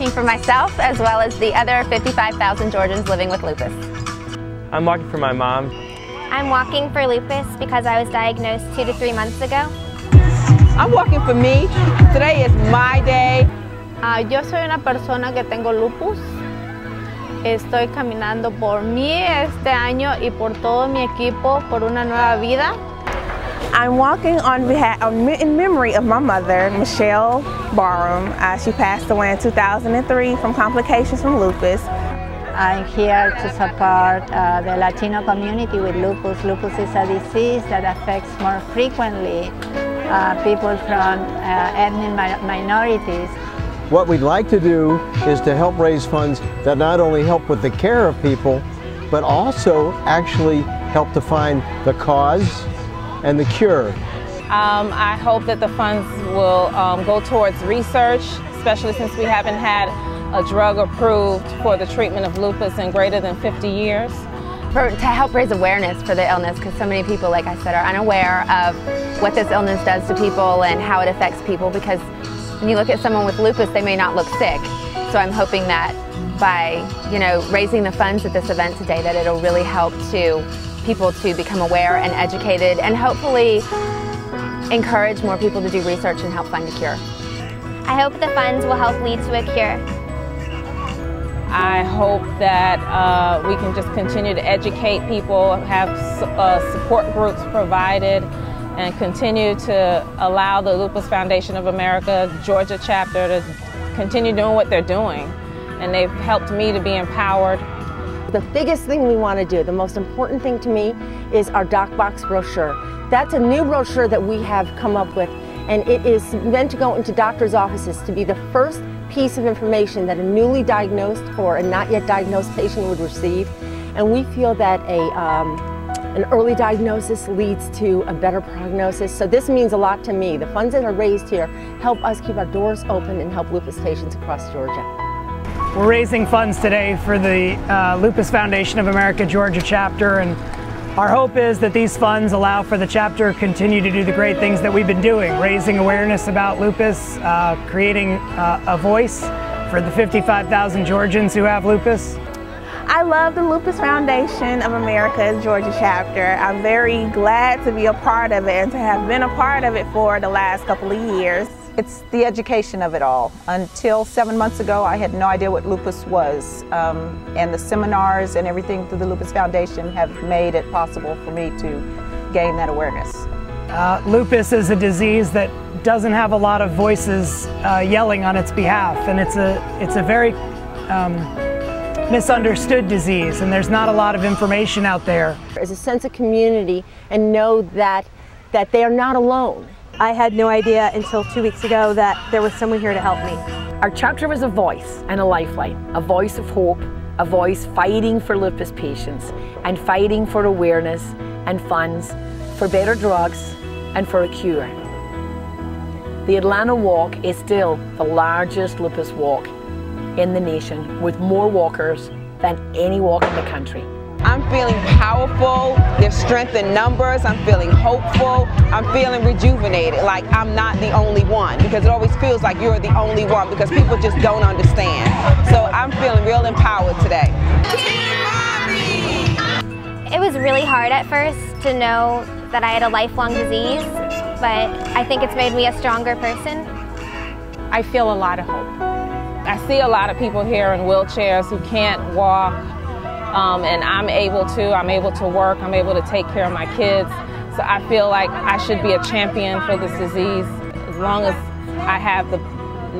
walking for myself as well as the other 55,000 Georgians living with lupus. I'm walking for my mom. I'm walking for lupus because I was diagnosed 2 to 3 months ago. I'm walking for me. Today is my day. Yo soy una persona que tengo lupus. Estoy caminando por mí este año y por todo mi equipo por una nueva vida. I'm walking in memory of my mother, Michelle Barham. She passed away in 2003 from complications from lupus. I'm here to support the Latino community with lupus. Lupus is a disease that affects more frequently people from ethnic minorities. What we'd like to do is to help raise funds that not only help with the care of people, but also actually help to find the cause and the cure. I hope that the funds will go towards research, especially since we haven't had a drug approved for the treatment of lupus in greater than 50 years. To help raise awareness for the illness, because so many people, like I said, are unaware of what this illness does to people and how it affects people, because when you look at someone with lupus, they may not look sick. So I'm hoping that by, raising the funds at this event today, that it'll really help people to become aware and educated, and hopefully encourage more people to do research and help find a cure. I hope the funds will help lead to a cure. I hope that we can just continue to educate people, have support groups provided, and continue to allow the Lupus Foundation of America Georgia chapter to continue doing what they're doing. And they've helped me to be empowered. The biggest thing we want to do, the most important thing to me, is our Doc Box brochure. That's a new brochure that we have come up with, and it is meant to go into doctors' offices to be the first piece of information that a newly diagnosed or a not yet diagnosed patient would receive. And we feel that an early diagnosis leads to a better prognosis. So this means a lot to me. The funds that are raised here help us keep our doors open and help lupus patients across Georgia. We're raising funds today for the Lupus Foundation of America Georgia chapter, and our hope is that these funds allow for the chapter to continue to do the great things that we've been doing, raising awareness about lupus, creating a voice for the 55,000 Georgians who have lupus. I love the Lupus Foundation of America Georgia chapter. I'm very glad to be a part of it and to have been a part of it for the last couple of years. It's the education of it all. Until 7 months ago, I had no idea what lupus was. And the seminars and everything through the Lupus Foundation have made it possible for me to gain that awareness. Lupus is a disease that doesn't have a lot of voices yelling on its behalf, and it's a very misunderstood disease, and there's not a lot of information out there. There's a sense of community, and know that they are not alone. I had no idea until 2 weeks ago that there was someone here to help me. Our chapter was a voice and a lifeline, a voice of hope, a voice fighting for lupus patients and fighting for awareness and funds for better drugs and for a cure. The Atlanta Walk is still the largest lupus walk in the nation, with more walkers than any walk in the country. I'm feeling powerful, there's strength in numbers, I'm feeling hopeful, I'm feeling rejuvenated, like I'm not the only one, because it always feels like you're the only one because people just don't understand. So I'm feeling real empowered today. It was really hard at first to know that I had a lifelong disease, but I think it's made me a stronger person. I feel a lot of hope. I see a lot of people here in wheelchairs who can't walk, and I'm able to work, I'm able to take care of my kids. So I feel like I should be a champion for this disease. As long as I have the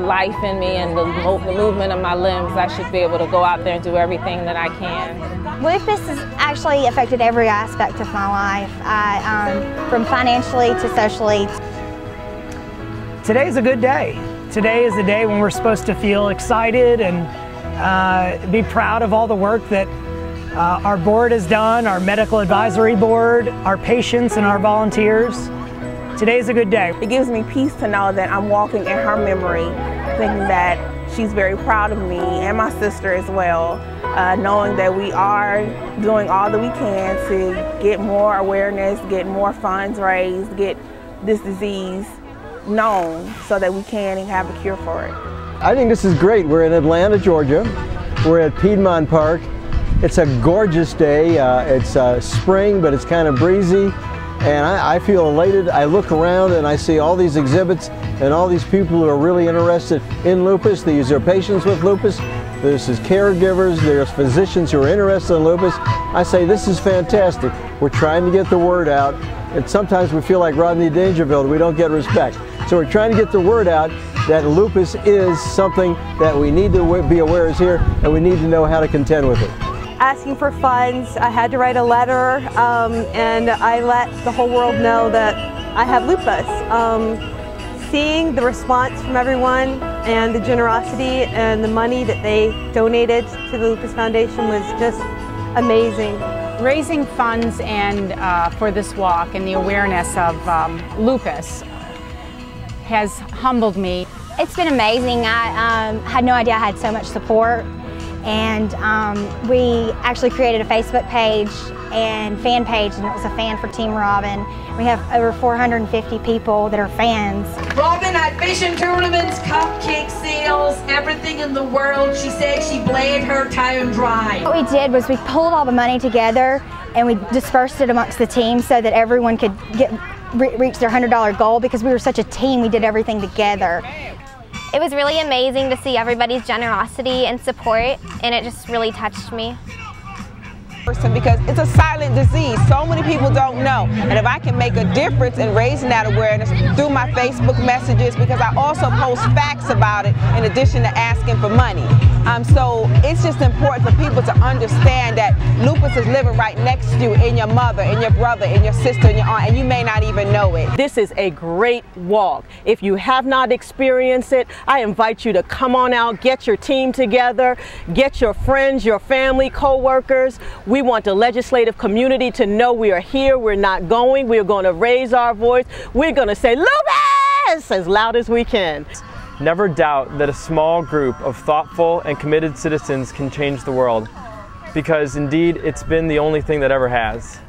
life in me and the movement of my limbs, I should be able to go out there and do everything that I can. Lupus has actually affected every aspect of my life, from financially to socially. Today's a good day. Today is a day when we're supposed to feel excited and be proud of all the work that our board has done, our medical advisory board, our patients and our volunteers. Today's a good day. It gives me peace to know that I'm walking in her memory, thinking that she's very proud of me and my sister as well, knowing that we are doing all that we can to get more awareness, get more funds raised, get this disease known so that we can have a cure for it. I think this is great. We're in Atlanta, Georgia. We're at Piedmont Park. It's a gorgeous day. It's spring, but it's kind of breezy. And I feel elated. I look around and I see all these exhibits and all these people who are really interested in lupus. These are patients with lupus. There's caregivers, there's physicians who are interested in lupus. I say this is fantastic. We're trying to get the word out. And sometimes we feel like Rodney Dangerfield, we don't get respect. So we're trying to get the word out that lupus is something that we need to be aware is here, and we need to know how to contend with it. Asking for funds, I had to write a letter, and I let the whole world know that I have lupus. Seeing the response from everyone and the generosity and the money that they donated to the Lupus Foundation was just amazing. Raising funds and for this walk and the awareness of lupus has humbled me. It's been amazing. I had no idea I had so much support, and we actually created a Facebook page and fan page, and it was a fan for Team Robin. We have over 450 people that are fans. Robin had fishing tournaments, cupcake sales, everything in the world. She said she bled her town dry. What we did was we pulled all the money together and we dispersed it amongst the team so that everyone could reach their $100 goal, because we were such a team, we did everything together. It was really amazing to see everybody's generosity and support, and it just really touched me. Because it's a silent disease. So many people don't know. And if I can make a difference in raising that awareness through my Facebook messages, because I also post facts about it in addition to asking for money. So it's just important for people to understand that lupus is living right next to you, in your mother, in your brother, in your sister, in your aunt, and you may not even know it. This is a great walk. If you have not experienced it, I invite you to come on out, get your team together, get your friends, your family, co-workers. We want the legislative community to know we are here, we're not going, we're going to raise our voice, we're going to say lupus as loud as we can. Never doubt that a small group of thoughtful and committed citizens can change the world, because indeed it's been the only thing that ever has.